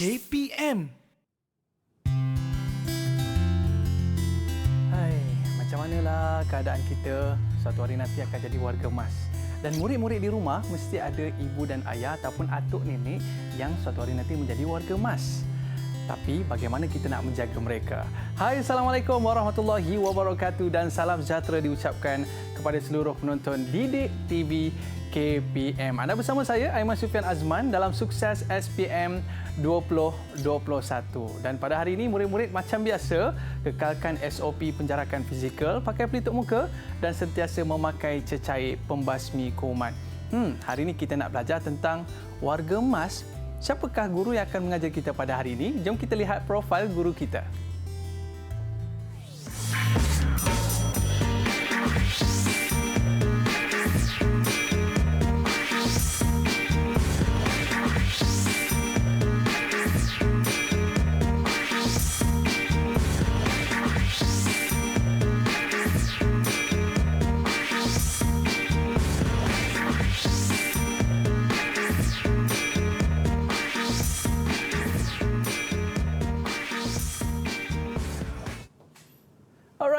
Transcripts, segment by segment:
KPM. Hai, macam manalah keadaan kita suatu hari nanti akan jadi warga emas. Dan murid-murid di rumah mesti ada ibu dan ayah ataupun atuk nenek yang suatu hari nanti menjadi warga emas. Tapi bagaimana kita nak menjaga mereka? Hai, Assalamualaikum warahmatullahi wabarakatuh dan salam sejahtera diucapkan kepada seluruh penonton Didik TV KPM. Anda bersama saya, Aiman Sufian Azman dalam Sukses SPM 2021. Dan pada hari ini, murid-murid macam biasa, kekalkan SOP penjarakan fizikal, pakai pelitup muka dan sentiasa memakai cecair pembasmi kuman. Hari ini kita nak belajar tentang warga emas. Siapakah guru yang akan mengajar kita pada hari ini? Jom kita lihat profil guru kita.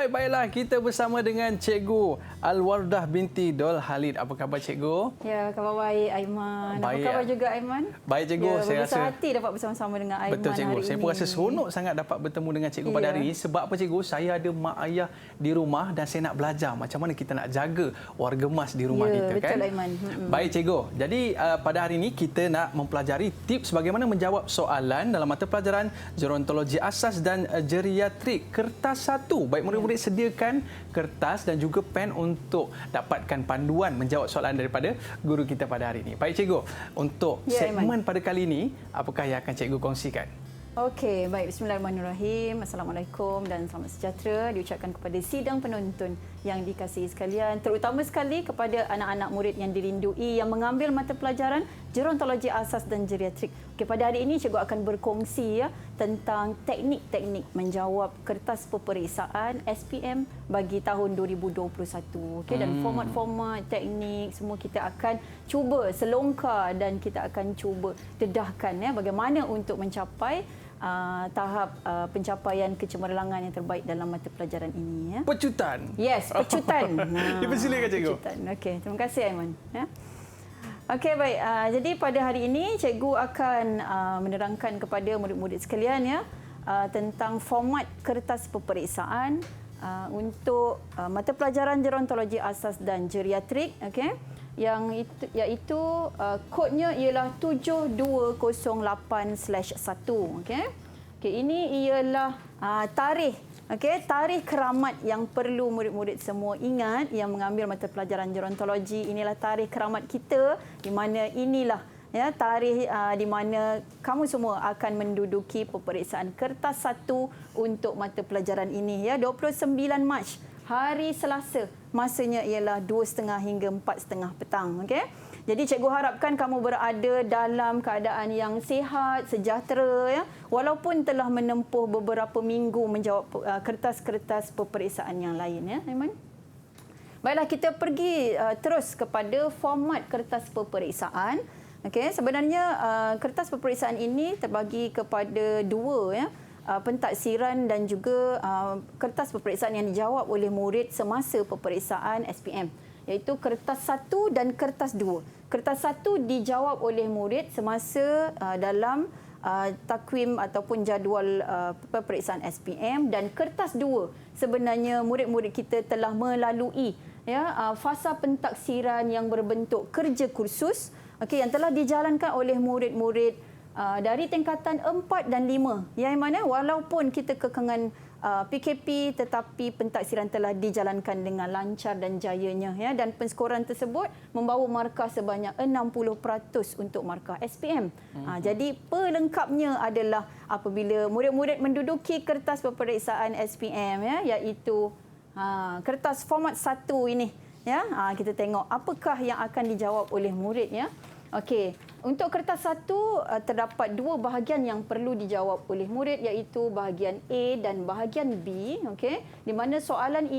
Baiklah, kita bersama dengan Cikgu Alwardah binti Dol Halid. Apa khabar Cikgu? Ya, khabar baik Aiman. Baik, apa khabar juga Aiman? Baik Cikgu, ya, saya rasa hati dapat bersama-sama dengan Aiman. Betul Cikgu, hari saya pun rasa seronok sangat dapat bertemu dengan Cikgu pada hari ini. Sebab apa Cikgu? Saya ada mak ayah di rumah dan saya nak belajar macam mana kita nak jaga warga emas di rumah kita, betul, kan? Betul Aiman. Baik Cikgu, jadi pada hari ini kita nak mempelajari tips bagaimana menjawab soalan dalam mata pelajaran Gerontologi Asas dan Geriatrik Kertas 1. Baik murid-murid sediakan kertas dan juga pen untuk dapatkan panduan menjawab soalan daripada guru kita pada hari ini. Baik Cikgu, untuk segmen pada kali ini, apakah yang akan Cikgu kongsikan? Okey, baik. Bismillahirrahmanirrahim. Assalamualaikum dan selamat sejahtera diucapkan kepada sidang penonton yang dikasihi sekalian, terutama sekali kepada anak-anak murid yang dirindui yang mengambil mata pelajaran Gerontologi Asas dan Geriatrik. Okey, pada hari ini cikgu akan berkongsi tentang teknik-teknik menjawab kertas peperiksaan SPM bagi tahun 2021. Okey, dan format-format teknik semua kita akan cuba selongkar dan kita akan cuba dedahkan bagaimana untuk mencapai tahap pencapaian kecemerlangan yang terbaik dalam mata pelajaran ini. Pecutan. Yes, pecutan. Dipersilakan Cikgu. Pecutan. Okey, terima kasih Aiman. Okey, baik. Jadi pada hari ini cikgu akan menerangkan kepada murid-murid sekalian tentang format kertas peperiksaan untuk mata pelajaran Gerontologi Asas dan Geriatrik. Okey, yang itu iaitu kodnya ialah 7208/1. Okey. Okey, ini ialah tarikh. Okey, tarikh keramat yang perlu murid-murid semua ingat yang mengambil mata pelajaran gerontologi. Inilah tarikh keramat kita, di mana inilah tarikh di mana kamu semua akan menduduki peperiksaan kertas 1 untuk mata pelajaran ini 29 Mac, hari Selasa. Masanya ialah 2.30 hingga 4.30 petang. Okey. Jadi cikgu harapkan kamu berada dalam keadaan yang sihat, sejahtera walaupun telah menempuh beberapa minggu menjawab kertas-kertas peperiksaan yang lain Aiman. Baiklah, kita pergi terus kepada format kertas peperiksaan. Okey, sebenarnya kertas peperiksaan ini terbagi kepada dua pentaksiran dan juga kertas peperiksaan yang dijawab oleh murid semasa peperiksaan SPM, iaitu kertas 1 dan kertas 2. Kertas 1 dijawab oleh murid semasa dalam takwim ataupun jadual peperiksaan SPM, dan kertas 2 sebenarnya murid-murid kita telah melalui fasa pentaksiran yang berbentuk kerja kursus yang telah dijalankan oleh murid-murid dari tingkatan 4 dan 5. Yang mana walaupun kita kekangan PKP tetapi pentaksiran telah dijalankan dengan lancar dan jayanya dan penskoran tersebut membawa markah sebanyak 60% untuk markah SPM. Jadi pelengkapnya adalah apabila murid-murid menduduki kertas peperiksaan SPM iaitu kertas format 1 ini kita tengok apakah yang akan dijawab oleh murid Okey, untuk kertas satu terdapat dua bahagian yang perlu dijawab oleh murid iaitu bahagian A dan bahagian B. Okey, di mana soalan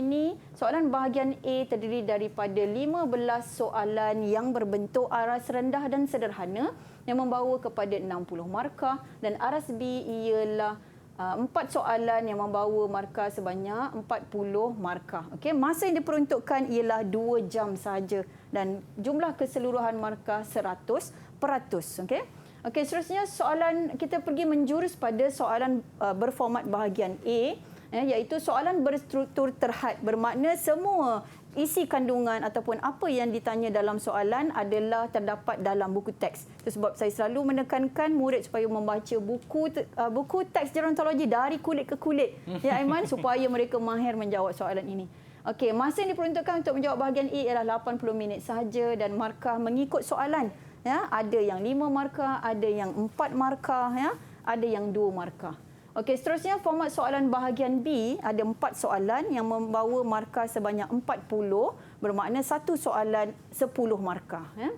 bahagian A terdiri daripada 15 soalan yang berbentuk aras rendah dan sederhana yang membawa kepada 60 markah, dan aras B ialah 4 soalan yang membawa markah sebanyak 40 markah. Okey, masa yang diperuntukkan ialah 2 jam sahaja dan jumlah keseluruhan markah 100%. Okey. Okey, seterusnya soalan kita pergi menjurus pada soalan berformat bahagian A, iaitu soalan berstruktur terhad, bermakna semua isi kandungan ataupun apa yang ditanya dalam soalan adalah terdapat dalam buku teks. Itu sebab saya selalu menekankan murid supaya membaca buku teks gerontologi dari kulit ke kulit. Ya Aiman, supaya mereka mahir menjawab soalan ini. Okey, masa yang diperuntukkan untuk menjawab bahagian A ialah 80 minit sahaja dan markah mengikut soalan. Ya, ada yang 5 markah, ada yang 4 markah, ya, ada yang 2 markah. Okey, seterusnya format soalan bahagian B ada 4 soalan yang membawa markah sebanyak 40, bermakna satu soalan 10 markah. Ya.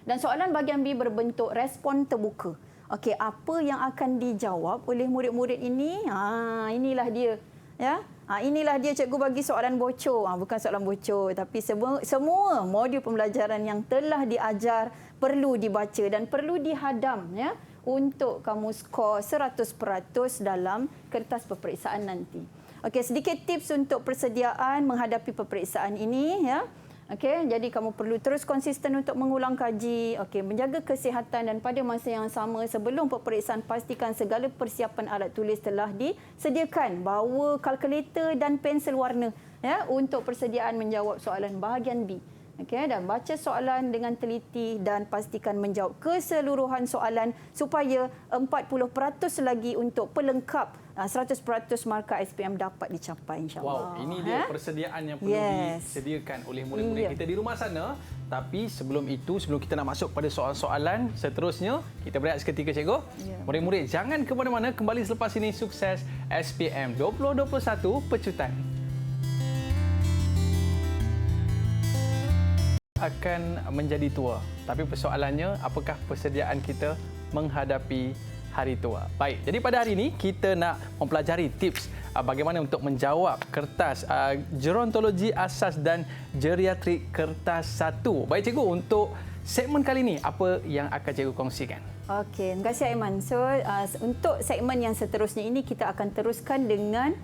Dan soalan bahagian B berbentuk respon terbuka. Okey, apa yang akan dijawab oleh murid-murid ini? Inilah dia. Ya. Inilah dia cikgu bagi soalan bocor. Bukan soalan bocor, tapi semua modul pembelajaran yang telah diajar perlu dibaca dan perlu dihadam, ya, untuk kamu skor 100% dalam kertas peperiksaan nanti. Okey, sedikit tips untuk persediaan menghadapi peperiksaan ini, ya. Okey, jadi kamu perlu terus konsisten untuk mengulang kaji, okey, menjaga kesihatan, dan pada masa yang sama sebelum peperiksaan pastikan segala persiapan alat tulis telah disediakan. Bawa kalkulator dan pensel warna, ya, untuk persediaan menjawab soalan bahagian B. Okey, dan baca soalan dengan teliti dan pastikan menjawab keseluruhan soalan supaya 40% lagi untuk pelengkap 100% markah SPM dapat dicapai, insya-Allah. Wow, ini dia persediaan yang perlu disediakan oleh murid-murid kita di rumah sana. Tapi sebelum itu, sebelum kita nak masuk pada soalan-soalan seterusnya, kita berehat seketika, cikgu. Murid-murid jangan ke mana-mana, kembali selepas ini. Sukses SPM 2021 Pecutan. Akan menjadi tua. Tapi persoalannya, apakah persediaan kita menghadapi hari tua? Baik, jadi pada hari ini kita nak mempelajari tips bagaimana untuk menjawab kertas gerontologi asas dan geriatrik kertas 1. Baik cikgu, untuk segmen kali ini apa yang akan cikgu kongsikan? Okey, terima kasih Aiman. So, untuk segmen yang seterusnya ini kita akan teruskan dengan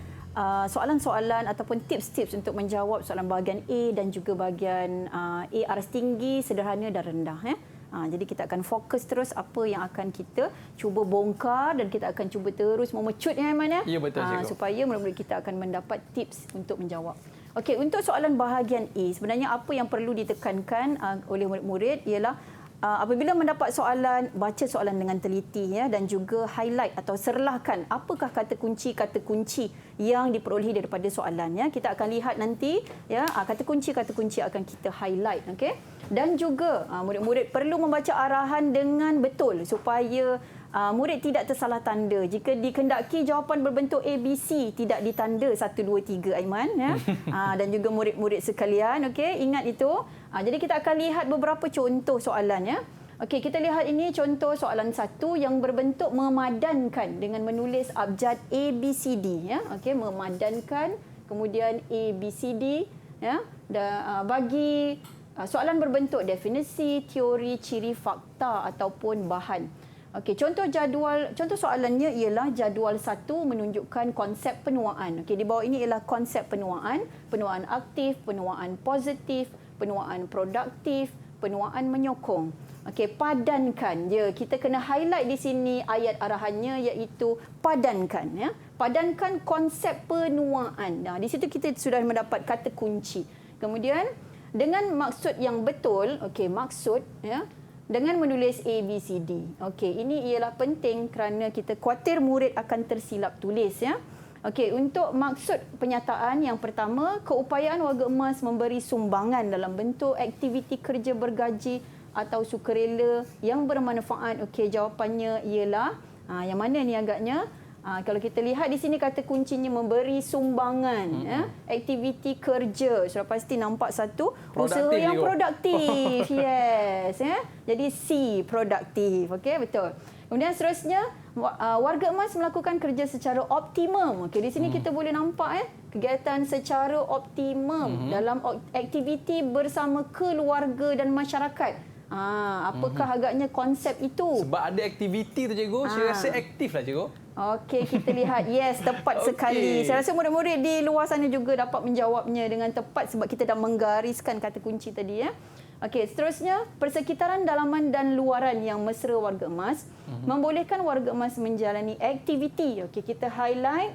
soalan-soalan ataupun tips-tips untuk menjawab soalan bahagian A dan juga bahagian A aras tinggi, sederhana dan rendah. Jadi kita akan fokus terus apa yang akan kita cuba bongkar dan kita akan cuba terus memecut, ya Aiman, ya? Ya, betul, cikgu. Supaya murid-murid kita akan mendapat tips untuk menjawab. Okey, untuk soalan bahagian A, sebenarnya apa yang perlu ditekankan oleh murid-murid ialah apabila mendapat soalan, baca soalan dengan teliti, ya, dan juga highlight atau serlahkan apakah kata kunci yang diperolehi daripada soalan, ya. Kita akan lihat nanti, ya, kata kunci akan kita highlight, okey. Dan juga murid-murid perlu membaca arahan dengan betul supaya murid tidak tersalah tanda. Jika dikendaki jawapan berbentuk ABC, tidak ditanda 1 2 3, Aiman, ya. Dan juga murid-murid sekalian, okey, ingat itu. Jadi kita akan lihat beberapa contoh soalan, ya. Okey, kita lihat ini contoh soalan 1 yang berbentuk memadankan dengan menulis abjad ABCD, ya. Okey, memadankan kemudian ABCD, ya. Dan bagi soalan berbentuk definisi, teori, ciri, fakta ataupun bahan. Okey, contoh soalannya ialah jadual 1 menunjukkan konsep penuaan. Okey, di bawah ini ialah konsep penuaan aktif, penuaan positif, penuaan produktif, penuaan menyokong. Okey, padankan. Kita kena highlight di sini ayat arahannya iaitu padankan, ya. Padankan konsep penuaan. Di situ kita sudah mendapat kata kunci. Kemudian dengan maksud yang betul, okey, maksud, ya, dengan menulis ABCD. Okey, ini ialah penting kerana kita khuatir murid akan tersilap tulis, ya. Okey, untuk maksud penyataan yang pertama, keupayaan warga emas memberi sumbangan dalam bentuk aktiviti kerja bergaji atau sukarela yang bermanfaat. Okey, jawapannya ialah yang mana ni agaknya? Kalau kita lihat di sini kata kuncinya memberi sumbangan, aktiviti kerja. Sudah pasti nampak satu usaha yang produktif. Yes, Jadi C, produktif. Okey, betul. Kemudian seterusnya, warga emas melakukan kerja secara optimum. Okey, di sini kita boleh nampak kegiatan secara optimum dalam aktiviti bersama keluarga dan masyarakat. Apakah agaknya konsep itu? Sebab ada aktiviti tu cikgu, saya rasa aktif lah cikgu. Okey, kita lihat. Yes, tepat sekali. Saya rasa murid-murid di luar sana juga dapat menjawabnya dengan tepat sebab kita dah menggariskan kata kunci tadi. Okey, seterusnya, persekitaran dalaman dan luaran yang mesra warga emas membolehkan warga emas menjalani aktiviti. Okey, kita highlight.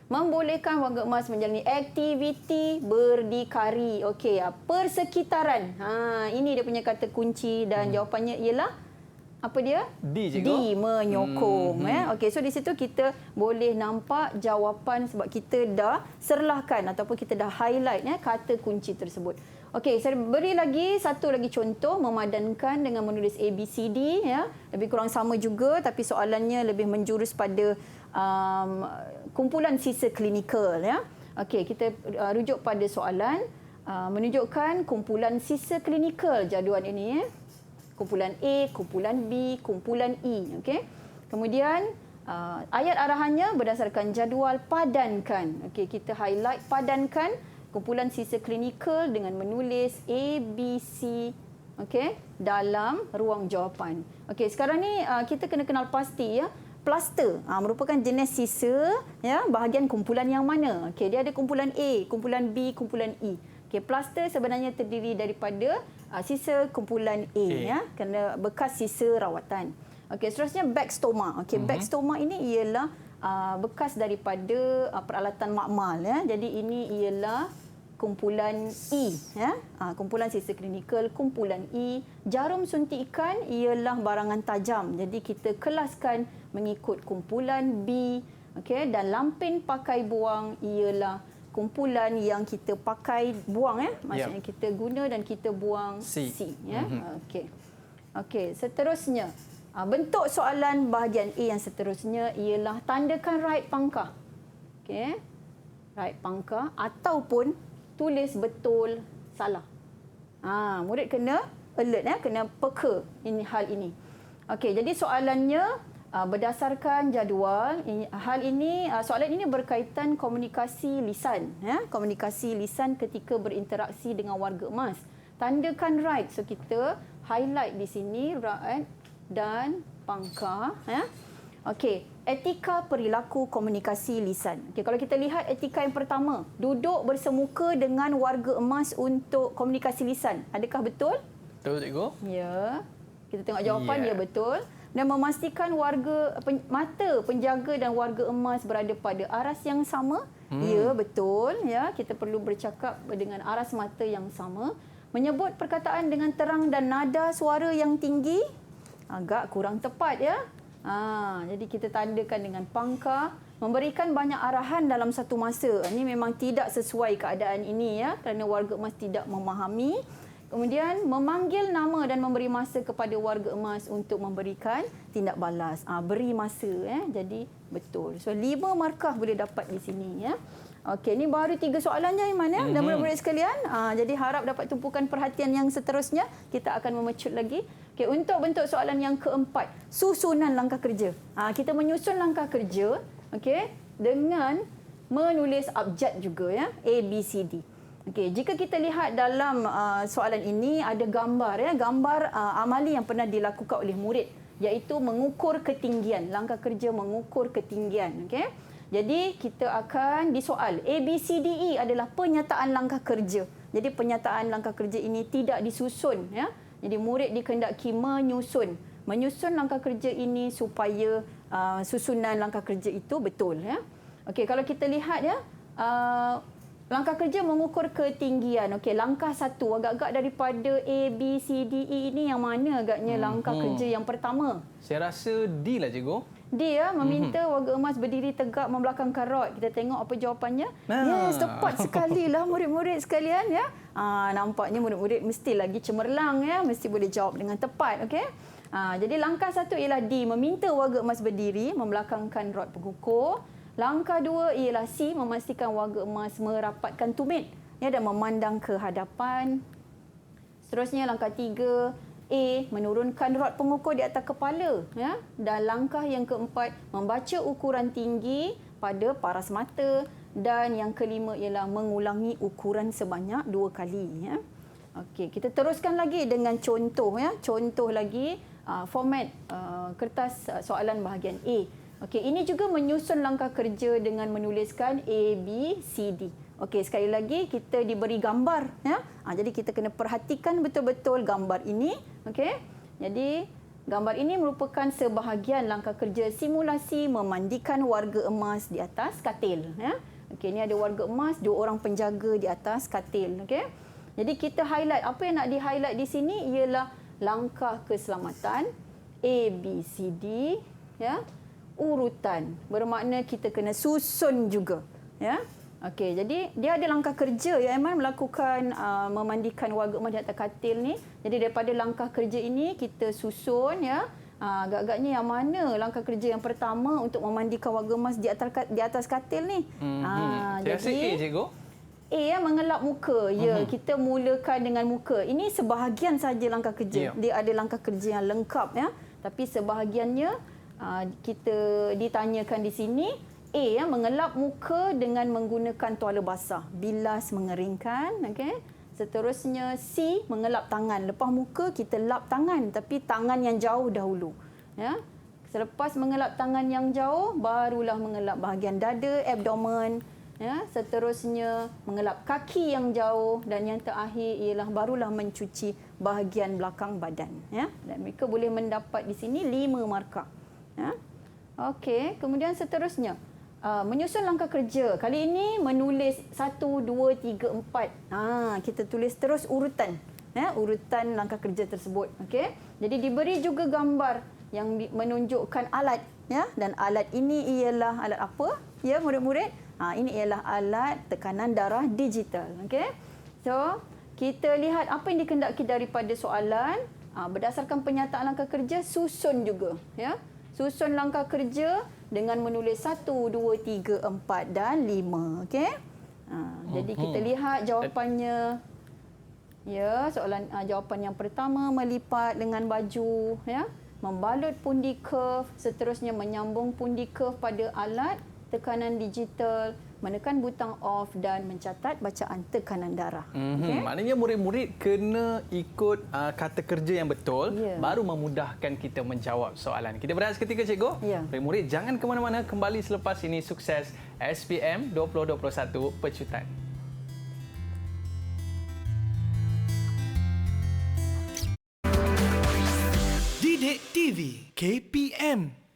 Membolehkan warga emas menjalani aktiviti berdikari. Okey, persekitaran. Ini dia punya kata kunci dan jawapannya ialah apa dia? D, cikgu. D, menyokong. Okey, so di situ kita boleh nampak jawapan sebab kita dah serlahkan ataupun kita dah highlight kata kunci tersebut. Okey, saya beri lagi satu lagi contoh memadankan dengan menulis ABCD. Lebih kurang sama juga tapi soalannya lebih menjurus pada kumpulan sisa klinikal. Okey, kita rujuk pada soalan menunjukkan kumpulan sisa klinikal jadual ini. Kumpulan A, kumpulan B, kumpulan E. Okey. Kemudian ayat arahannya berdasarkan jadual padankan. Okey, kita highlight padankan kumpulan sisa klinikal dengan menulis A, B, C dalam ruang jawapan. Okey, sekarang ni kita kena kenal pasti Plaster merupakan jenis sisa bahagian kumpulan yang mana? Okey, dia ada kumpulan A, kumpulan B, kumpulan E. Okey, plaster sebenarnya terdiri daripada sisa kumpulan A kerana bekas sisa rawatan. Okey, seterusnya back stoma. Okey, back stoma ini ialah bekas daripada peralatan makmal Jadi ini ialah kumpulan E kumpulan sisa klinikal kumpulan E. Jarum suntikan ialah barangan tajam. Jadi kita kelaskan mengikut kumpulan B. Okey, dan lampin pakai buang ialah kumpulan yang kita pakai buang maksudnya kita guna dan kita buang C Okey. Okey, seterusnya bentuk soalan bahagian A yang seterusnya ialah tandakan right pangkah. Okey. Right pangkah ataupun tulis betul salah. Murid kena alert kena peka hal ini. Okey, jadi soalannya berdasarkan jadual. Soalan ini berkaitan komunikasi lisan. Komunikasi lisan ketika berinteraksi dengan warga emas. Tandakan right. So kita highlight di sini right dan pangkah. Okey, etika perilaku komunikasi lisan. Okey, kalau kita lihat etika yang pertama, duduk bersemuka dengan warga emas untuk komunikasi lisan. Adakah betul? Betul, cikgu. Ya. Kita tengok jawapan dia betul. Dan memastikan mata penjaga dan warga emas berada pada aras yang sama. Ya, betul. Kita perlu bercakap dengan aras mata yang sama. Menyebut perkataan dengan terang dan nada suara yang tinggi. Agak kurang tepat jadi kita tandakan dengan pangkah. Memberikan banyak arahan dalam satu masa. Ini memang tidak sesuai keadaan ini kerana warga emas tidak memahami. Kemudian memanggil nama dan memberi masa kepada warga emas untuk memberikan tindak balas. Beri masa jadi betul. So 5 markah boleh dapat di sini Okey, ini baru 3 soalannya Iman dan murid-murid sekalian. Jadi harap dapat tumpukan perhatian yang seterusnya. Kita akan memecut lagi. Okey, untuk bentuk soalan yang keempat, susunan langkah kerja. Kita menyusun langkah kerja dengan menulis abjad juga A, B, C, D. Okey, jika kita lihat dalam soalan ini ada gambar gambar amali yang pernah dilakukan oleh murid iaitu mengukur ketinggian. Langkah kerja mengukur ketinggian. Okey. Jadi kita akan disoal A, B, C, D, E adalah penyataan langkah kerja. Jadi penyataan langkah kerja ini tidak disusun Jadi murid dikehendaki menyusun langkah kerja ini supaya susunan langkah kerja itu betul Okey, kalau kita lihat langkah kerja mengukur ketinggian. Okey, langkah 1 agak-agak daripada A, B, C, D, E ini yang mana agaknya langkah kerja yang pertama? Saya rasa D lah, cikgu. D meminta warga emas berdiri tegak membelakangkan rod. Kita tengok apa jawapannya. Yes, tepat sekali lah murid-murid sekalian Nampaknya murid-murid mesti lagi cemerlang mesti boleh jawab dengan tepat. Okey. Jadi langkah 1 ialah D, meminta warga emas berdiri, membelakangkan rod pengukur. Langkah 2 ialah C, memastikan warga emas merapatkan tumit dan memandang ke hadapan. Seterusnya langkah 3, A, menurunkan rod pengukur di atas kepala. Dan langkah yang keempat, membaca ukuran tinggi pada paras mata. Dan yang kelima ialah mengulangi ukuran sebanyak 2 kali. Okey, kita teruskan lagi dengan contoh. Contoh lagi, format kertas soalan bahagian A. Okey, ini juga menyusun langkah kerja dengan menuliskan A, B, C, D. Okey, sekali lagi kita diberi gambar. Jadi kita kena perhatikan betul-betul gambar ini. Okey, jadi gambar ini merupakan sebahagian langkah kerja simulasi memandikan warga emas di atas katil. Okey, ini ada warga emas, 2 orang penjaga di atas katil. Okey, jadi kita highlight, apa yang nak di-highlight di sini ialah langkah keselamatan A, B, C, D, urutan. Bermakna kita kena susun juga. Okey, jadi dia ada langkah kerja Aiman melakukan memandikan warga emas di atas katil ni. Jadi daripada langkah kerja ini kita susun agak-agaknya yang mana langkah kerja yang pertama untuk memandikan warga emas di atas katil ni. Saya rasa A, cikgu. A, mengelap muka. Kita mulakan dengan muka. Ini sebahagian saja langkah kerja. Dia ada langkah kerja yang lengkap. Tapi sebahagiannya kita ditanyakan di sini. A, mengelap muka dengan menggunakan tuala basah. Bilas mengeringkan. Okay. Seterusnya C, mengelap tangan. Lepas muka kita lap tangan, tapi tangan yang jauh dahulu. Selepas mengelap tangan yang jauh, barulah mengelap bahagian dada, abdomen. Seterusnya mengelap kaki yang jauh dan yang terakhir ialah barulah mencuci bahagian belakang badan. Dan mereka boleh mendapat di sini 5 markah. Okey, kemudian seterusnya menyusun langkah kerja. Kali ini menulis 1, 2, 3, 4. Kita tulis terus urutan. Urutan langkah kerja tersebut. Okey. Jadi diberi juga gambar yang menunjukkan alat. Dan alat ini ialah alat apa? Murid-murid? Ini ialah alat tekanan darah digital. Okey. So, kita lihat apa yang dikehendaki daripada soalan. Berdasarkan penyataan langkah kerja, susun juga. Susun langkah kerja dengan menulis 1, 2, 3, 4 dan 5. Okey. Jadi kita lihat jawapannya. Soalan jawapan yang pertama, melipat dengan baju, membalut pundi curve, seterusnya menyambung pundi curve pada alat tekanan digital, menekan butang off dan mencatat bacaan tekanan darah. Okay? Maknanya murid-murid kena ikut kata kerja yang betul, baru memudahkan kita menjawab soalan. Kita berehat seketika, cikgu. Murid-murid jangan ke mana-mana, kembali selepas ini. Sukses SPM 2021 Pecutan. Didik TV KPM.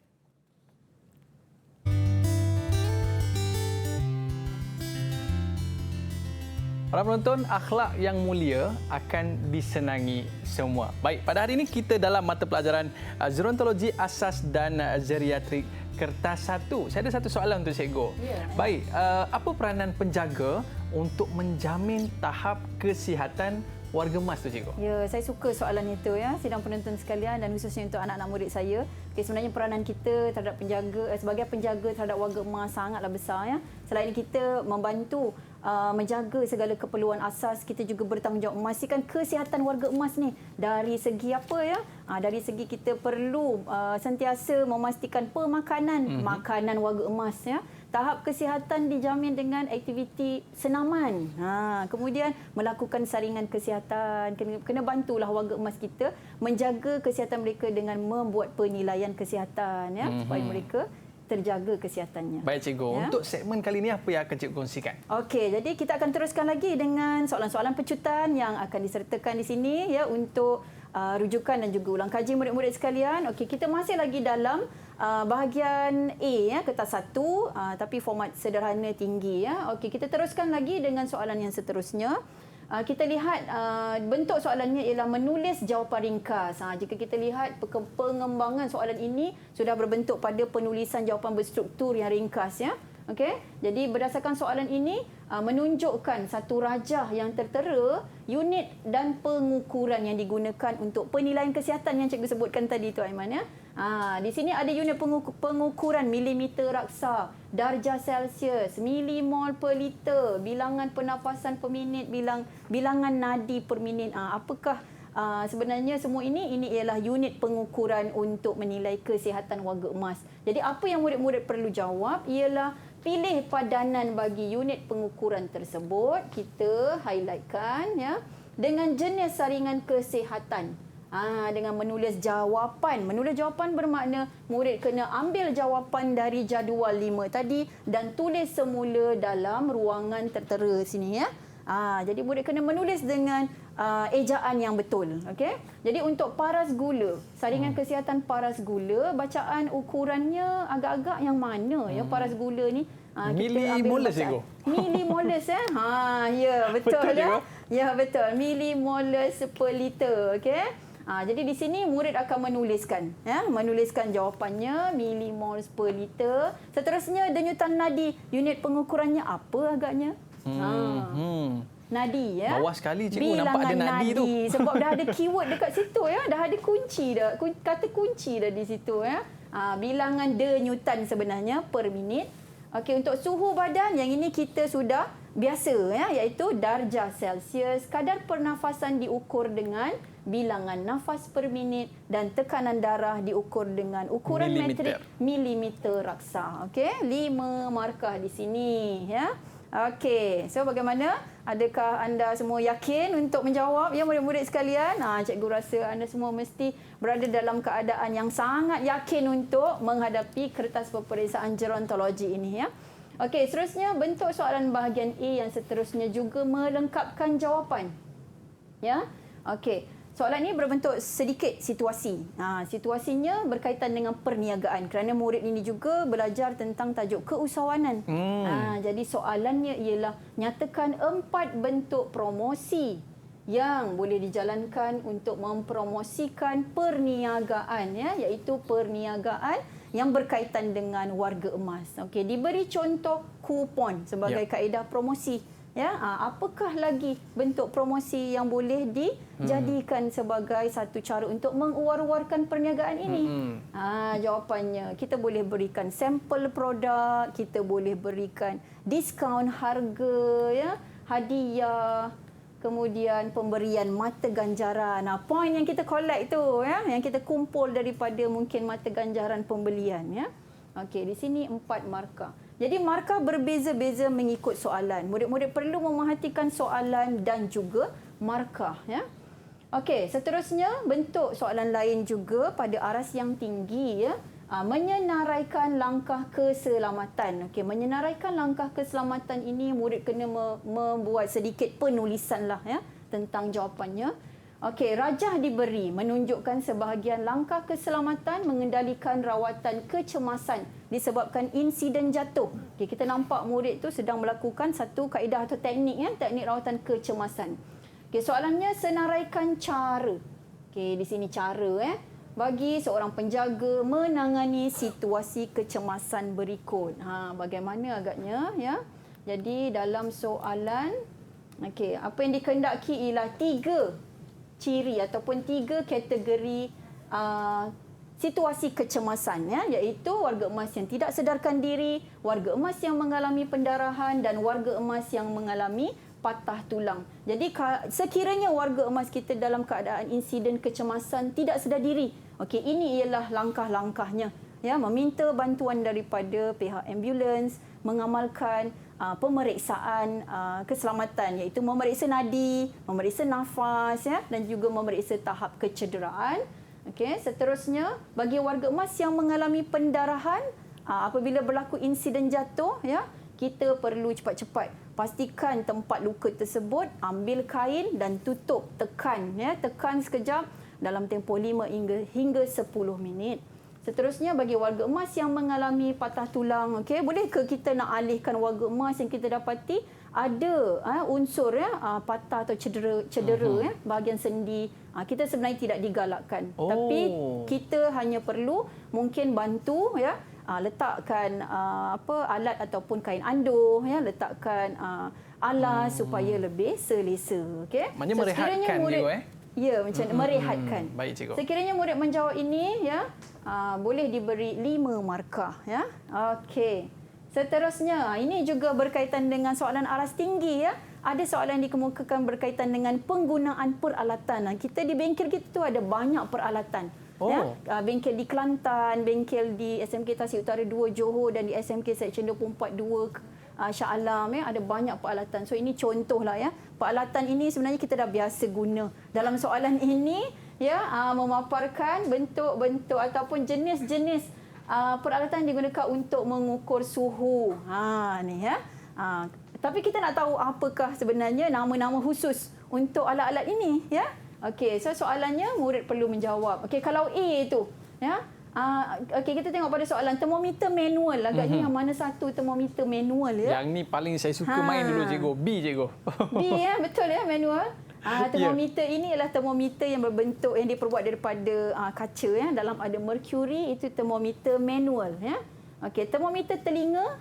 Para penonton, akhlak yang mulia akan disenangi semua. Baik, pada hari ini kita dalam mata pelajaran Gerontologi Asas dan Geriatrik Kertas 1. Saya ada satu soalan untuk cikgu. Baik, apa peranan penjaga untuk menjamin tahap kesihatan warga emas tu, cikgu? Saya suka soalan itu sidang penonton sekalian dan khususnya untuk anak-anak murid saya. Sebenarnya peranan kita terhadap penjaga sebagai penjaga terhadap warga emas sangatlah besar. Selain kita membantu menjaga segala keperluan asas, kita juga bertanggungjawab memastikan kesihatan warga emas ni dari segi apa dari segi kita perlu sentiasa memastikan pemakanan makanan warga emas Tahap kesihatan dijamin dengan aktiviti senaman. Kemudian melakukan saringan kesihatan. Kena bantulah warga emas kita menjaga kesihatan mereka dengan membuat penilaian kesihatan supaya mereka terjaga kesihatannya. Baik, cikgu. Untuk segmen kali ini apa yang akan cikgu kongsikan? Okey, jadi kita akan teruskan lagi dengan soalan-soalan pecutan yang akan disertakan di sini untuk rujukan dan juga ulang kaji murid-murid sekalian. Okey, kita masih lagi dalam bahagian A kertas 1 tapi format sederhana tinggi Okey, kita teruskan lagi dengan soalan yang seterusnya. Kita lihat bentuk soalannya ialah menulis jawapan ringkas. Jika kita lihat pengembangan soalan ini sudah berbentuk pada penulisan jawapan berstruktur yang ringkas Okey. Jadi berdasarkan soalan ini menunjukkan satu rajah yang tertera unit dan pengukuran yang digunakan untuk penilaian kesihatan yang cikgu sebutkan tadi tu Aiman ya. Di sini ada unit pengukuran milimeter raksa, darjah Celsius, milimol per liter, bilangan pernafasan per minit, bilangan nadi per minit. Apakah sebenarnya semua ini ialah unit pengukuran untuk menilai kesihatan warga emas. Jadi apa yang murid-murid perlu jawab ialah pilih padanan bagi unit pengukuran tersebut. Kita highlightkan ya dengan jenis saringan kesihatan. Dengan menulis jawapan. Menulis jawapan bermakna murid kena ambil jawapan dari jadual 5 tadi dan tulis semula dalam ruangan tertera sini ya. Jadi murid kena menulis dengan ejaan yang betul. Okey. Jadi untuk paras gula, saringan kesihatan paras gula, bacaan ukurannya agak-agak yang mana ya paras gula ni? Milimoles cikgu. Milimoles ya. Ya betul, Betul, ya. cikgu? Ya betul. Milimoles per liter. Okey. Jadi di sini murid akan menuliskan jawapannya milimoles per liter. Seterusnya denyutan nadi, unit pengukurannya apa agaknya? Nadi ya. Bawah sekali cikgu bilangan nampak ada nadi tu. Sebab dah ada keyword dekat situ ya, dah ada kunci dah. Kata kunci dah di situ ya. Bilangan denyutan sebenarnya per minit. Okey, untuk suhu badan yang ini kita sudah biasa ya, iaitu darjah Celsius, kadar pernafasan diukur dengan bilangan nafas per minit dan tekanan darah diukur dengan ukuran metrik milimeter raksa. Okey, 5 markah di sini ya. Okey, so bagaimana? Adakah anda semua yakin untuk menjawab ya murid-murid sekalian? Cikgu rasa anda semua mesti berada dalam keadaan yang sangat yakin untuk menghadapi kertas peperiksaan gerontologi ini ya. Okey, seterusnya bentuk soalan bahagian A yang seterusnya juga melengkapkan jawapan. Ya. Okey. Soalan ini berbentuk sedikit situasi. Situasinya berkaitan dengan perniagaan kerana murid ini juga belajar tentang tajuk keusahawanan. Jadi soalannya ialah nyatakan 4 bentuk promosi yang boleh dijalankan untuk mempromosikan perniagaan ya, iaitu perniagaan yang berkaitan dengan warga emas. Okey, diberi contoh kupon sebagai kaedah promosi. Ya, apakah lagi bentuk promosi yang boleh dijadikan sebagai satu cara untuk menguar-uarkan perniagaan ini? Jawapannya, kita boleh berikan sampel produk, kita boleh berikan diskaun harga, ya, hadiah, kemudian pemberian mata ganjaran. Poin yang kita collect tu, ya, yang kita kumpul daripada mungkin mata ganjaran pembelian, ya. Okey, di sini 4 markah. Jadi markah berbeza-beza mengikut soalan. Murid-murid perlu memerhatikan soalan dan juga markah, ya. Okey, seterusnya bentuk soalan lain juga pada aras yang tinggi, ya. Menyenaraikan langkah keselamatan. Okey, menyenaraikan langkah keselamatan ini murid kena membuat sedikit penulisanlah, ya, tentang jawapannya. Okey, rajah diberi menunjukkan sebahagian langkah keselamatan mengendalikan rawatan kecemasan disebabkan insiden jatuh. Okey, kita nampak murid tu sedang melakukan satu kaedah atau teknik, ya, teknik rawatan kecemasan. Okey, soalannya senaraikan cara. Okey, di sini cara, ya, bagi seorang penjaga menangani situasi kecemasan berikut. Bagaimana agaknya, ya? Jadi dalam soalan, okey, apa yang dikehendaki ialah 3 ciri ataupun 3 kategori situasi kecemasan, ya, iaitu warga emas yang tidak sedarkan diri, warga emas yang mengalami pendarahan dan warga emas yang mengalami patah tulang. Jadi sekiranya warga emas kita dalam keadaan insiden kecemasan tidak sedar diri, okey, ini ialah langkah-langkahnya, ya, meminta bantuan daripada pihak ambulans, mengamalkan pemeriksaan keselamatan, iaitu memeriksa nadi, memeriksa nafas, ya, dan juga memeriksa tahap kecederaan. Okey, seterusnya bagi warga emas yang mengalami pendarahan, apabila berlaku insiden jatuh, ya, kita perlu cepat-cepat pastikan tempat luka tersebut, ambil kain dan tutup, tekan, ya, tekan sekejap dalam tempoh 5 hingga 10 minit. Seterusnya bagi warga emas yang mengalami patah tulang, okey, bolehkah kita nak alihkan warga emas yang kita dapati ada unsur, ya, patah atau cedera ya, bahagian sendi. Kita sebenarnya tidak digalakkan. Tapi kita hanya perlu mungkin bantu, ya, letakkan alat ataupun kain anduh, ya, letakkan alas supaya lebih selesa. Okey. Maknanya merehatkan cikgu Ya, macam merehatkan. Baik cikgu. Sekiranya murid menjawab ini, ya, boleh diberi 5 markah, ya. Okey. Seterusnya, ini juga berkaitan dengan soalan aras tinggi, ya. Ada soalan yang dikemukakan berkaitan dengan penggunaan peralatan. Kita di bengkel kita tu ada banyak peralatan. Ya, bengkel di Kelantan, bengkel di SMK Tasik Utara 2 Johor dan di SMK Seksyen 24 2 Shah Alam, ya, ada banyak peralatan. So ini contohlah, ya. Peralatan ini sebenarnya kita dah biasa guna. Dalam soalan ini, ya, memaparkan bentuk-bentuk ataupun jenis-jenis peralatan digunakan untuk mengukur suhu. Ni, ya. Tapi kita nak tahu apakah sebenarnya nama-nama khusus untuk alat-alat ini, ya. Okey, so soalannya murid perlu menjawab. Okey, kalau A itu, ya. Okey, kita tengok pada soalan termometer manual. Agaknya yang mana satu termometer manual, ya? Yang ni paling saya suka main dulu cikgu. B cikgu. B, ya, betul, ya, manual. Termometer ini ialah termometer yang berbentuk yang diperbuat daripada kaca, ya. Dalam ada merkuri, itu termometer manual, ya. Okey, termometer telinga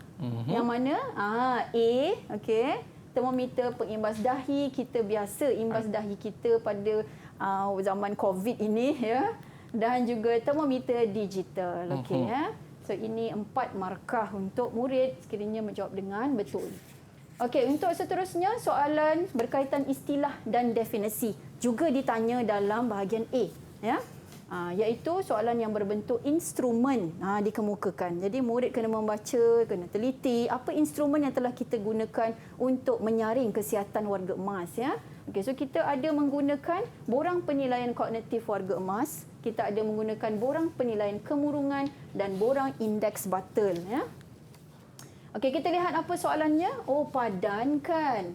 yang mana? A, okey. Termometer pengimbas dahi, kita biasa imbas dahi kita pada zaman COVID ini, ya. Dan juga termometer digital. Okey, ya. So ini 4 markah untuk murid sekiranya menjawab dengan betul. Okey, untuk seterusnya soalan berkaitan istilah dan definisi juga ditanya dalam bahagian A, ya. Iaitu soalan yang berbentuk instrumen dikemukakan. Jadi murid kena membaca, kena teliti apa instrumen yang telah kita gunakan untuk menyaring kesihatan warga emas, ya. Okey, so kita ada menggunakan borang penilaian kognitif warga emas, kita ada menggunakan borang penilaian kemurungan dan borang indeks batal, ya. Okey, kita lihat apa soalannya.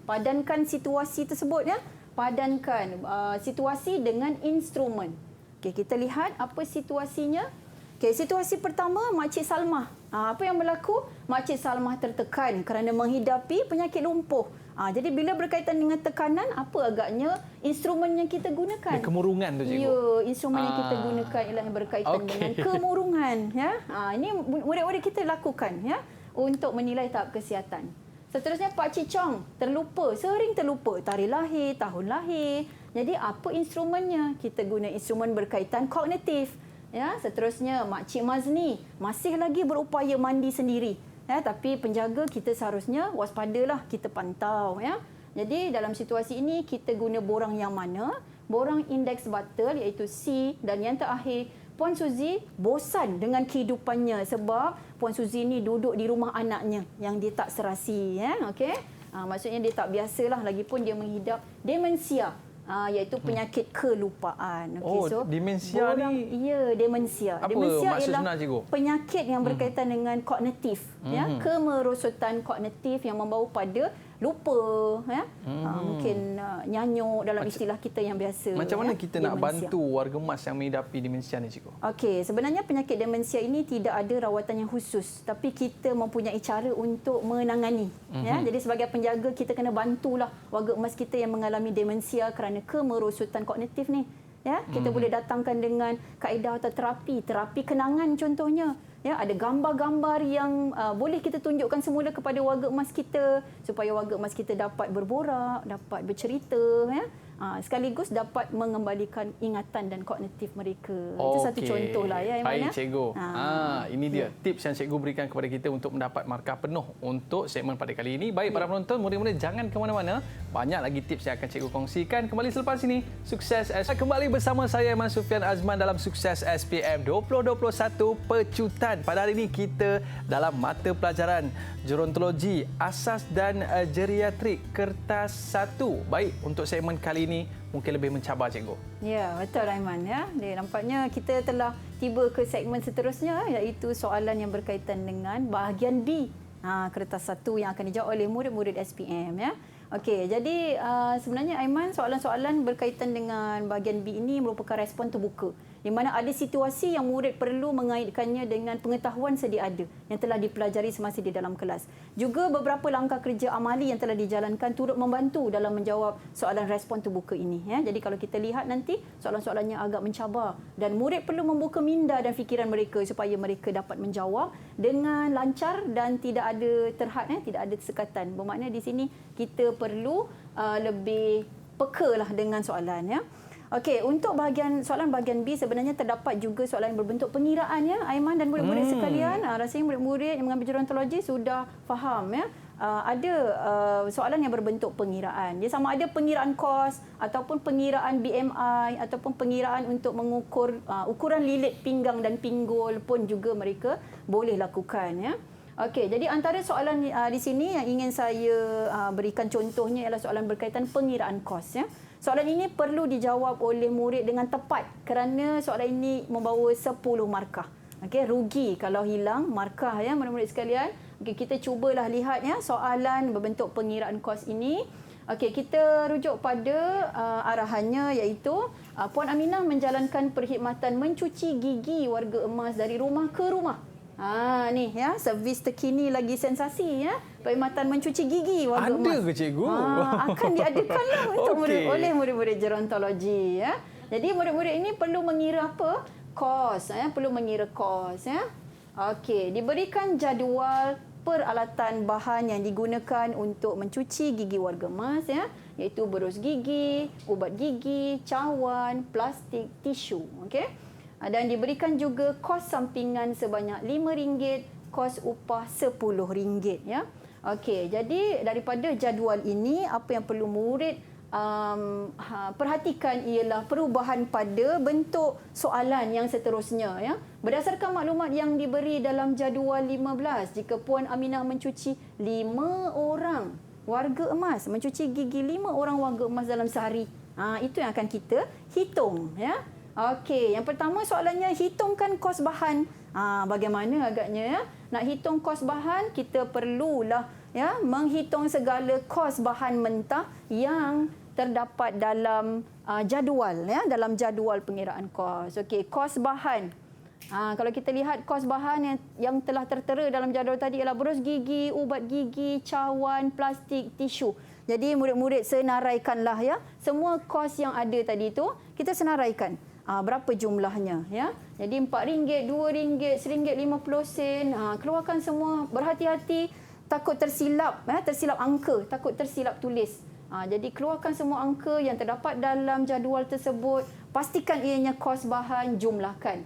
Padankan situasi tersebut, ya. Padankan situasi dengan instrumen. Okey, kita lihat apa situasinya. Okey, situasi pertama, Makcik Salmah. Apa yang berlaku? Makcik Salmah tertekan kerana menghidapi penyakit lumpuh. Jadi bila berkaitan dengan tekanan, apa agaknya instrumen yang kita gunakan? Kemurungan tu cikgu. Ya, instrumen yang kita gunakan ialah yang berkaitan dengan kemurungan, ya. Ini murid-murid kita lakukan, ya, untuk menilai tahap kesihatan. Seterusnya Pak Cik Chong sering terlupa tarikh lahir, tahun lahir. Jadi apa instrumennya? Kita guna instrumen berkaitan kognitif. Ya, seterusnya Makcik Mazni masih lagi berupaya mandi sendiri. Ya, tapi penjaga kita seharusnya waspadalah, kita pantau, ya. Jadi dalam situasi ini kita guna borang yang mana? Borang indeks batal iaitu C, dan yang terakhir Puan Suzy bosan dengan kehidupannya sebab Puan Suzy ni duduk di rumah anaknya yang dia tak serasi, ya. Okey. Maksudnya dia tak biasalah, lagipun dia menghidap demensia. Iaitu penyakit kelupaan. Okay, so demensia ni? Ya, demensia. Apa demensia maksud ialah sebenar, cikgu? Penyakit yang berkaitan dengan kognitif, ya, kemerosotan kognitif yang membawa pada lupa, ya. Mungkin nyanyuk dalam istilah kita yang biasa. Macam mana ya, kita nak bantu warga emas yang menghidapi demensia ni, cikgu? Okey, sebenarnya penyakit demensia ini tidak ada rawatan yang khusus, tapi kita mempunyai cara untuk menangani. Ya, jadi sebagai penjaga kita kena bantulah warga emas kita yang mengalami demensia kerana kemerosotan kognitif ni. Ya, kita boleh datangkan dengan kaedah atau terapi kenangan contohnya. Ya, ada gambar-gambar yang boleh kita tunjukkan semula kepada warga emas kita supaya warga emas kita dapat berborak, dapat bercerita, ya. Sekaligus dapat mengembalikan ingatan dan kognitif mereka. Itu satu contohlah, ya, Aiman. Baik, cikgu. Ini dia tips yang cikgu berikan kepada kita untuk mendapat markah penuh untuk segmen pada kali ini. Baik, para penonton, murid-murid jangan ke mana-mana. Banyak lagi tips yang akan cikgu kongsikan kembali selepas ini. Sukses kembali bersama saya Aiman Sufian Azman dalam Sukses SPM 2021 Pecutan. Pada hari ini kita dalam mata pelajaran gerontologi asas dan geriatrik kertas 1. Baik, untuk segmen kali ini mungkin lebih mencabar, cikgu. Ya, betul, Aiman, ya. Nampaknya kita telah tiba ke segmen seterusnya, iaitu soalan yang berkaitan dengan bahagian B. Kertas 1 yang akan dijawab oleh murid-murid SPM, ya. Okey, jadi sebenarnya Aiman, soalan-soalan berkaitan dengan bahagian B ini merupakan respon terbuka di mana ada situasi yang murid perlu mengaitkannya dengan pengetahuan sedia ada yang telah dipelajari semasa di dalam kelas. Juga beberapa langkah kerja amali yang telah dijalankan turut membantu dalam menjawab soalan respon terbuka ini. Ya. Jadi kalau kita lihat nanti soalan-soalannya agak mencabar dan murid perlu membuka minda dan fikiran mereka supaya mereka dapat menjawab dengan lancar dan tidak ada terhad, tidak ada sekatan. Bermakna di sini kita perlu lebih peka lah dengan soalan. Ya. Okey, untuk soalan bahagian B sebenarnya terdapat juga soalan yang berbentuk pengiraan, ya, Aiman dan murid-murid sekalian. Rasanya murid-murid yang mengambil gerontologi sudah faham, ya. Ada soalan yang berbentuk pengiraan. Dia sama ada pengiraan kos ataupun pengiraan BMI ataupun pengiraan untuk mengukur ukuran lilit pinggang dan pinggul pun juga mereka boleh lakukan, ya. Okey, jadi antara soalan di sini yang ingin saya berikan contohnya ialah soalan berkaitan pengiraan kos, ya. Soalan ini perlu dijawab oleh murid dengan tepat kerana soalan ini membawa 10 markah. Okey, rugi kalau hilang markah, ya, murid-murid sekalian. Okey, kita cubalah lihat, ya, soalan berbentuk pengiraan kos ini. Okey, kita rujuk pada arahannya iaitu Puan Aminah menjalankan perkhidmatan mencuci gigi warga emas dari rumah ke rumah. Ni, ya, servis terkini lagi sensasi, ya. Perkhidmatan mencuci gigi warga emas. Ada ke cikgu? Akan diadakanlah untuk oleh murid-murid gerontologi, ya. Jadi murid-murid ini perlu mengira apa? Kos, ya, perlu mengira kos, ya. Okey, diberikan jadual peralatan bahan yang digunakan untuk mencuci gigi warga emas, ya, iaitu berus gigi, ubat gigi, cawan, plastik, tisu, okey. Dan diberikan juga kos sampingan sebanyak RM5, kos upah RM10, ya. Okey, jadi daripada jadual ini apa yang perlu murid perhatikan ialah perubahan pada bentuk soalan yang seterusnya, ya. Berdasarkan maklumat yang diberi dalam jadual 15, jika Puan Aminah mencuci 5 orang warga emas, mencuci gigi 5 orang warga emas dalam sehari, itu yang akan kita hitung, ya. Okey, yang pertama soalannya hitungkan kos bahan. Bagaimana agaknya, ya? Nak hitung kos bahan, kita perlulah, ya, menghitung segala kos bahan mentah yang terdapat dalam jadual, ya, dalam jadual pengiraan kos. Okey, kos bahan. Kalau kita lihat kos bahan yang telah tertera dalam jadual tadi ialah berus gigi, ubat gigi, cawan, plastik, tisu. Jadi murid-murid senaraikanlah, ya, semua kos yang ada tadi itu kita senaraikan. Berapa jumlahnya, ya. Jadi RM4, RM2, RM1.50. Keluarkan semua, berhati-hati takut tersilap, ya, tersilap angka, takut tersilap tulis. Jadi keluarkan semua angka yang terdapat dalam jadual tersebut, pastikan ianya kos bahan, jumlahkan.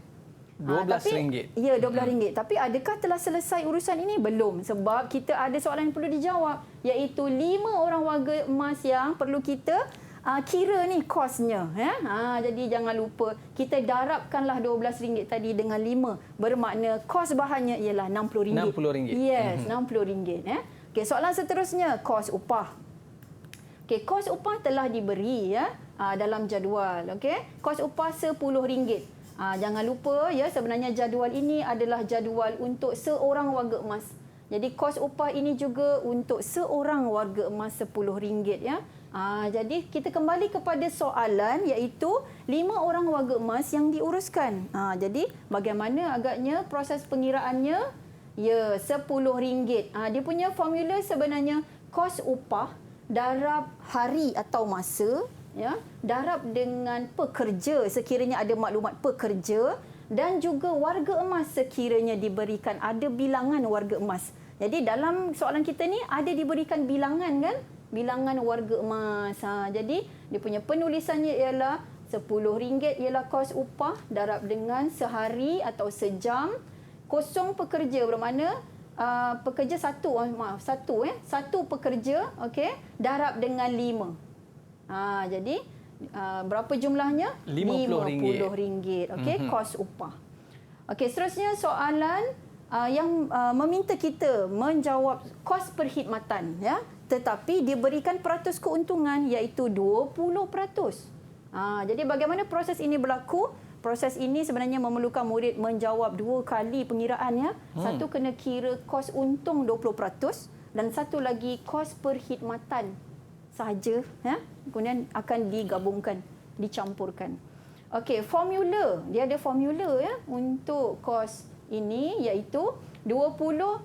RM12. Ya, RM12. Tapi adakah telah selesai urusan ini? Belum. Sebab kita ada soalan yang perlu dijawab, iaitu 5 orang warga emas yang perlu kita kira ni kosnya, ya. Jadi jangan lupa kita darabkanlah RM12 tadi dengan 5, bermakna kos bahannya ialah RM60. RM60. Yes, RM60, ya. Okey, soalan seterusnya kos upah. Okey, kos upah telah diberi, ya, dalam jadual, okey. Kos upah RM10. Jangan lupa, ya, sebenarnya jadual ini adalah jadual untuk seorang warga emas. Jadi kos upah ini juga untuk seorang warga emas RM10, ya. Jadi kita kembali kepada soalan iaitu 5 orang warga emas yang diuruskan. Jadi bagaimana agaknya proses pengiraannya? Ya, RM10. Dia punya formula sebenarnya kos upah darab hari atau masa, ya, darab dengan pekerja sekiranya ada maklumat pekerja dan juga warga emas sekiranya diberikan ada bilangan warga emas. Jadi dalam soalan kita ni ada diberikan bilangan, kan? Bilangan warga emas. Jadi dia punya penulisannya ialah RM10 ialah kos upah darab dengan sehari atau sejam, kosong pekerja bermakna pekerja satu pekerja, okey, darab dengan 5. Jadi berapa jumlahnya? RM50. Okey, kos upah. Okey, seterusnya soalan yang meminta kita menjawab kos perkhidmatan, ya, tetapi diberikan peratus keuntungan iaitu 20%. Jadi bagaimana proses ini berlaku? Proses ini sebenarnya memerlukan murid menjawab 2 kali pengiraan, ya. Satu kena kira kos untung 20% dan satu lagi kos perkhidmatan sahaja, ya. Kemudian akan digabungkan, dicampurkan. Okey, formula. Dia ada formula ya untuk kos ini iaitu 20%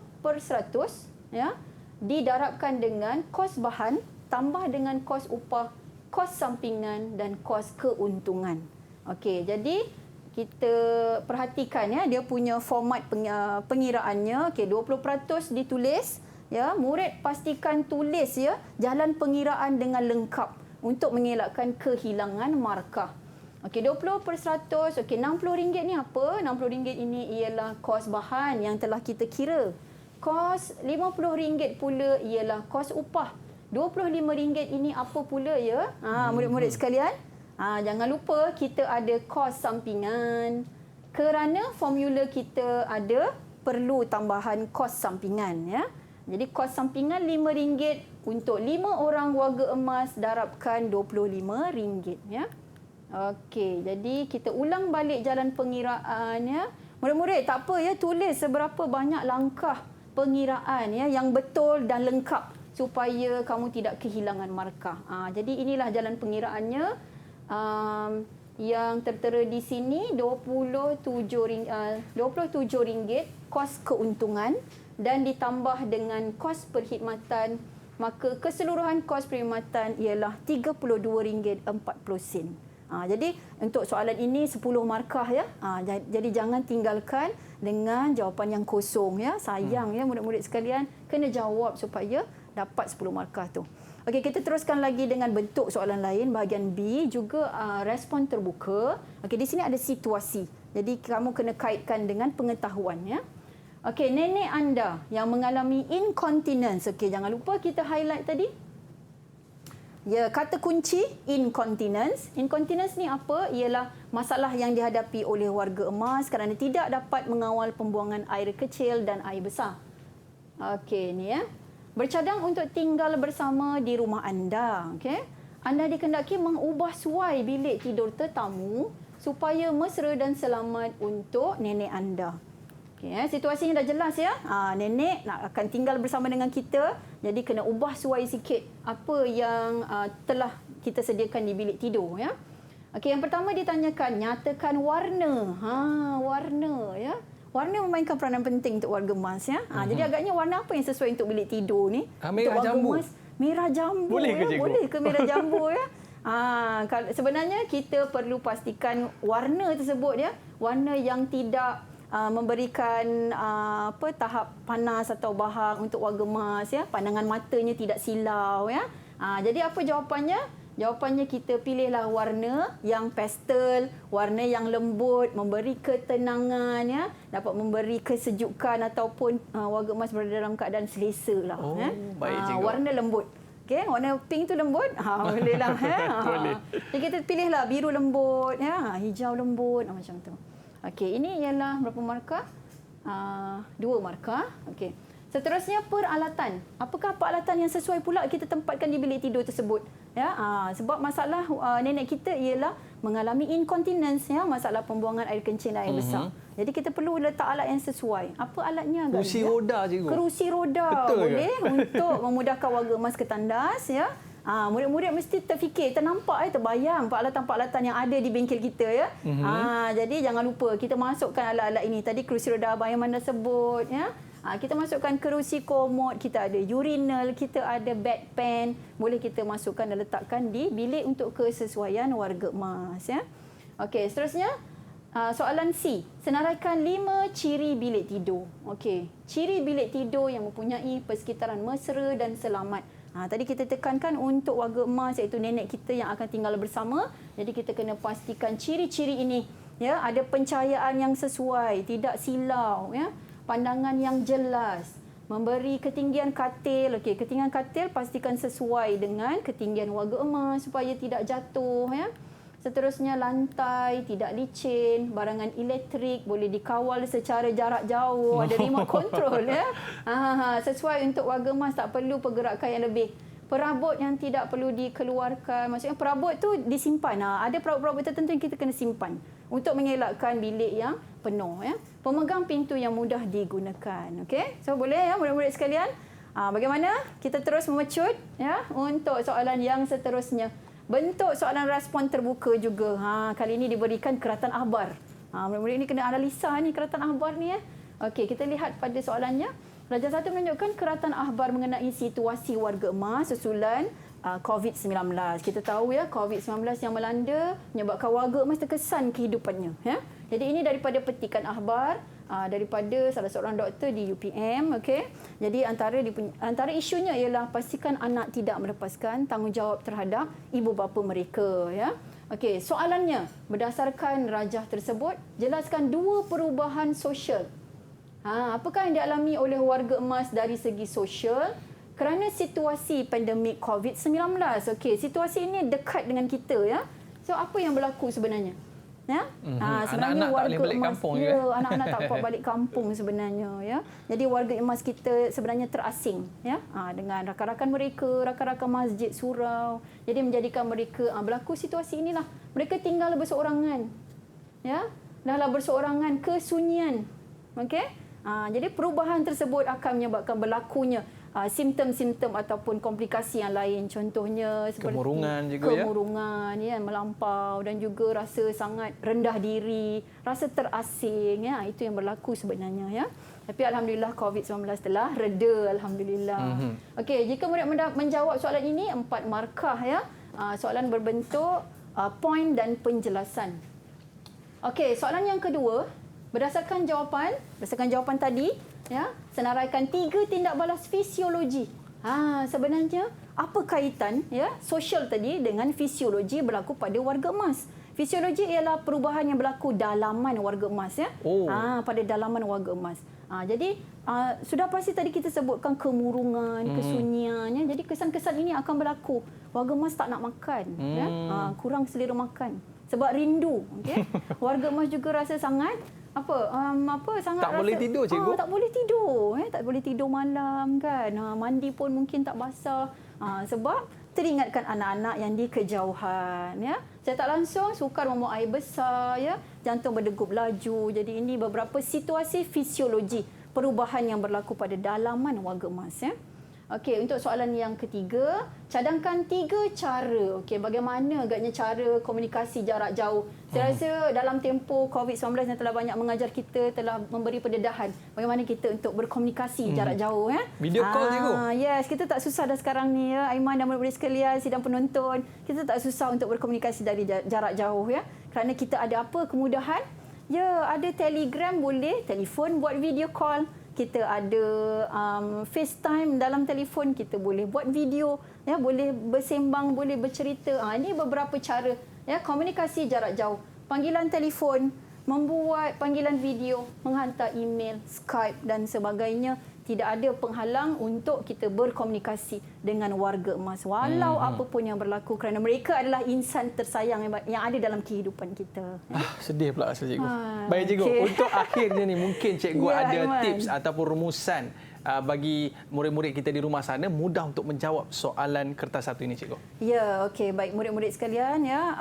ya didarabkan dengan kos bahan tambah dengan kos upah, kos sampingan dan kos keuntungan. Okey, jadi kita perhatikan ya dia punya format pengiraannya. Okey, 20% ditulis ya. Murid pastikan tulis ya jalan pengiraan dengan lengkap untuk mengelakkan kehilangan markah. Okey, 20%. Okey, RM60 ni apa? RM60 ini ialah kos bahan yang telah kita kira. Kos RM50 pula ialah kos upah. RM25 ini apa pula ya? Murid-murid sekalian, jangan lupa kita ada kos sampingan. Kerana formula kita ada perlu tambahan kos sampingan ya. Jadi kos sampingan RM5 untuk 5 orang warga emas darabkan RM25 ya. Okey, jadi kita ulang balik jalan pengiraan ya. Murid-murid tak apa ya, tulis seberapa banyak langkah pengiraan ya yang betul dan lengkap supaya kamu tidak kehilangan markah. Jadi inilah jalan pengiraannya yang tertera di sini RM27 kos keuntungan dan ditambah dengan kos perkhidmatan, maka keseluruhan kos perkhidmatan ialah RM32.40. Jadi untuk soalan ini 10 markah ya. Jadi jangan tinggalkan dengan jawapan yang kosong ya. Sayang ya murid-murid sekalian, kena jawab supaya dapat 10 markah tu. Okey, kita teruskan lagi dengan bentuk soalan lain bahagian B, juga respon terbuka. Okey, di sini ada situasi. Jadi kamu kena kaitkan dengan pengetahuan ya. Okey, nenek anda yang mengalami incontinence. Okey, jangan lupa kita highlight tadi. Ya, kata kunci incontinence. Incontinence ni apa? Ialah masalah yang dihadapi oleh warga emas kerana tidak dapat mengawal pembuangan air kecil dan air besar. Okey, ni ya. Bercadang untuk tinggal bersama di rumah anda. Okey. Anda dikendaki mengubah suai bilik tidur tetamu supaya mesra dan selamat untuk nenek anda. Okay, situasinya dah jelas ya. Nenek nak akan tinggal bersama dengan kita, jadi kena ubah suai sikit apa yang telah kita sediakan di bilik tidur ya. Okey, yang pertama ditanyakan nyatakan warna. Warna ya. Warna memainkan peranan penting untuk warga emas ya. Jadi agaknya warna apa yang sesuai untuk bilik tidur ni? Merah jambu. Emas, merah jambu. Boleh ke cikgu? Boleh ke merah jambu ya? Sebenarnya kita perlu pastikan warna tersebut ya, warna yang tidak memberikan tahap panas atau bahang untuk warga emas ya, pandangan matanya tidak silau ya. Jadi apa jawapannya? Jawapannya kita pilihlah warna yang pastel, warna yang lembut, memberi ketenangan ya, dapat memberi kesejukan ataupun warga emas berada dalam keadaan selesa lah. Baik cikgu. Warna lembut. Okey, warna pink tu lembut. Bolehlah Boleh. Jadi kita pilihlah biru lembut ya, hijau lembut macam tu. Okey, ini ialah berapa markah? 2 markah. Okey. Seterusnya peralatan. Apakah peralatan yang sesuai pula kita tempatkan di bilik tidur tersebut? Ya, sebab masalah nenek kita ialah mengalami incontinence ya, masalah pembuangan air kencing dan air besar. Jadi kita perlu letak alat yang sesuai. Apa alatnya agaknya? Kerusi roda cikgu. Kerusi roda. Betul boleh ke? Untuk memudahkan warga emas ke tandas ya. Murid-murid mesti terfikir, ternampak, terbayang peralatan-peralatan yang ada di bengkel kita ya. Jadi jangan lupa kita masukkan alat-alat ini. Tadi kerusi roda abang yang mana sebut ya. Kita masukkan kerusi komod, kita ada urinal, kita ada bedpan. Boleh kita masukkan dan letakkan di bilik untuk kesesuaian warga emas ya. Okey, seterusnya soalan C. Senaraikan 5 ciri bilik tidur. Okey, ciri bilik tidur yang mempunyai persekitaran mesra dan selamat. Tadi kita tekankan untuk warga emas iaitu nenek kita yang akan tinggal bersama. Jadi kita kena pastikan ciri-ciri ini ya, ada pencahayaan yang sesuai, tidak silau ya, pandangan yang jelas, memberi ketinggian katil. Okey, ketinggian katil pastikan sesuai dengan ketinggian warga emas supaya tidak jatuh ya. Seterusnya lantai tidak licin, barangan elektrik boleh dikawal secara jarak jauh, ada remote control ya. Sesuai untuk warga emas, tak perlu pergerakan yang lebih. Perabot yang tidak perlu dikeluarkan, maksudnya perabot tu disimpan. Ada perabot-perabot tertentu yang kita kena simpan untuk mengelakkan bilik yang penuh ya. Pemegang pintu yang mudah digunakan. Okey, so boleh ya murid-murid sekalian. Bagaimana? Kita terus memecut ya untuk soalan yang seterusnya. Bentuk soalan respon terbuka juga. Kali ini diberikan Keratan Akhbar. Murid-murid ini kena analisa ni Keratan Akhbar ni. Okey, kita lihat pada soalannya. Darjah 1 menunjukkan Keratan Akhbar mengenai situasi warga emas susulan COVID-19. Kita tahu ya, COVID-19 yang melanda menyebabkan warga emas terkesan kehidupannya. Ya? Jadi ini daripada petikan akhbar daripada salah seorang doktor di UPM. Okay? Jadi antara isunya ialah pastikan anak tidak melepaskan tanggungjawab terhadap ibu bapa mereka. Ya? Okay, soalannya, berdasarkan rajah tersebut, jelaskan 2 perubahan sosial. Apakah yang dialami oleh warga emas dari segi sosial kerana situasi pandemik COVID-19? Okey, situasi ini dekat dengan kita ya. So apa yang berlaku sebenarnya? Ya? Anak-anak Sebenarnya tak warga boleh balik emas, kampung ya, anak-anak tak dapat balik kampung sebenarnya ya. Jadi warga emas kita sebenarnya terasing ya dengan rakan-rakan mereka, rakan-rakan masjid surau. Jadi menjadikan mereka berlaku situasi inilah. Mereka tinggal berseorangan. Ya? Dahlah berseorangan, kesunyian. Okey? Jadi perubahan tersebut akan menyebabkan berlakunya simptom-simptom ataupun komplikasi yang lain, contohnya seperti kemurungan ya melampau dan juga rasa sangat rendah diri, rasa terasing ya, itu yang berlaku sebenarnya ya. Tapi alhamdulillah COVID-19 telah reda, alhamdulillah. Okey, jika murid menjawab soalan ini 4 markah ya. Soalan berbentuk poin dan penjelasan. Okey, soalan yang kedua, berdasarkan jawapan tadi, ya, senaraikan 3 tindak balas fisiologi. Sebenarnya apa kaitan ya sosial tadi dengan fisiologi berlaku pada warga emas? Fisiologi ialah perubahan yang berlaku dalaman warga emas ya. Pada dalaman warga emas. Jadi sudah pasti tadi kita sebutkan kemurungan, kesunyian ya. Jadi kesan-kesan ini akan berlaku. Warga emas tak nak makan ya. Kurang selera makan sebab rindu, okey. Warga emas juga rasa sangat sangat tak boleh tidur, cikgu. Tak boleh tidur, tak boleh tidur malam kan. Mandi pun mungkin tak basah. Sebab teringatkan anak-anak yang di kejauhan ya. Saya tak langsung sukar membuang air besar ya, jantung berdegup laju. Jadi ini beberapa situasi fisiologi perubahan yang berlaku pada dalaman warga emas ya. Okey, untuk soalan yang ketiga, cadangkan 3 cara. Okey, bagaimana agaknya cara komunikasi jarak jauh. Saya rasa dalam tempoh COVID-19 yang telah banyak mengajar kita, telah memberi pendedahan bagaimana kita untuk berkomunikasi jarak jauh ya. Video call cikgu. Yes, kita tak susah dah sekarang ni ya. Aiman dan murid-murid sekalian, sidang penonton, kita tak susah untuk berkomunikasi dari jarak jauh ya. Kerana kita ada apa kemudahan? Ya, ada Telegram boleh, telefon buat video call. Kita ada FaceTime dalam telefon, kita boleh buat video, ya, boleh bersembang, boleh bercerita. Ini beberapa cara ya komunikasi jarak jauh. Panggilan telefon, membuat panggilan video, menghantar email, Skype dan sebagainya. Tidak ada penghalang untuk kita berkomunikasi dengan warga emas walau apapun yang berlaku kerana mereka adalah insan tersayang yang ada dalam kehidupan kita. Sedih pula rasa cikgu. Baik cikgu, untuk akhirnya ni mungkin cikgu ada tips ataupun rumusan bagi murid-murid kita di rumah sana mudah untuk menjawab soalan kertas 1 ini cikgu. Ya, okey, baik murid-murid sekalian ya.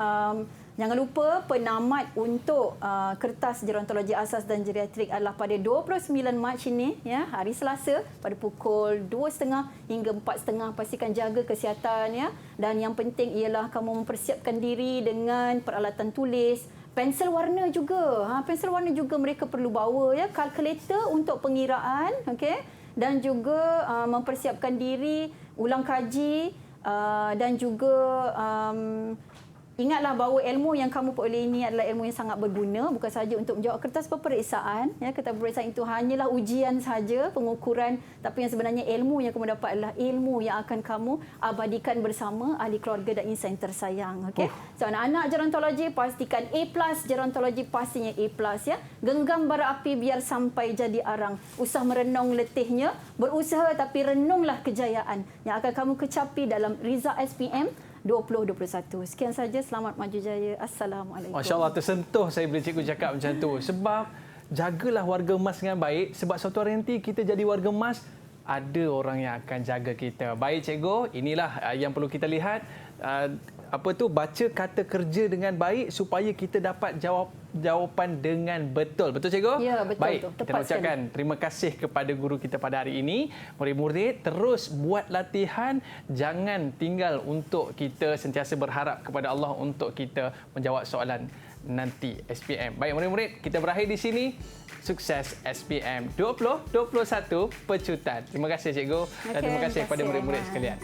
Jangan lupa penamat untuk kertas gerontologi asas dan geriatrik adalah pada 29 Mac ini ya, hari Selasa pada pukul 2.30 hingga 4.30. Pastikan jaga kesihatan ya, dan yang penting ialah kamu mempersiapkan diri dengan peralatan tulis, pensel warna juga. Pensel warna juga mereka perlu bawa ya, kalkulator untuk pengiraan, okey, dan juga mempersiapkan diri ulang kaji dan juga ingatlah bahawa ilmu yang kamu peroleh ini adalah ilmu yang sangat berguna, bukan sahaja untuk menjawab kertas peperiksaan. Ya, kertas peperiksaan itu hanyalah ujian sahaja, pengukuran, tapi yang sebenarnya ilmu yang kamu dapat adalah ilmu yang akan kamu abadikan bersama ahli keluarga dan insan tersayang. Okey. So anak-anak gerontologi pastikan A+, gerontologi pastinya A+, ya. Genggam bara api biar sampai jadi arang. Usah merenung letihnya, berusaha tapi renunglah kejayaan yang akan kamu kecapi dalam Rizal SPM 2021. Sekian saja, selamat maju jaya. Assalamualaikum. Masya-Allah, tersentuh saya bila cikgu cakap macam tu. Sebab jagalah warga emas dengan baik, sebab suatu hari nanti kita jadi warga emas, ada orang yang akan jaga kita. Baik cikgu, inilah yang perlu kita lihat. baca kata kerja dengan baik supaya kita dapat jawapan dengan betul. Betul cikgu? Ya, betul. Baik, Tepat kita ucapkan terima kasih kepada guru kita pada hari ini. Murid-murid terus buat latihan, jangan tinggal untuk kita sentiasa berharap kepada Allah untuk kita menjawab soalan nanti SPM. Baik murid-murid, kita berakhir di sini. Sukses SPM 2021 Pecutan. Terima kasih cikgu dan terima kasih kepada murid-murid sekalian.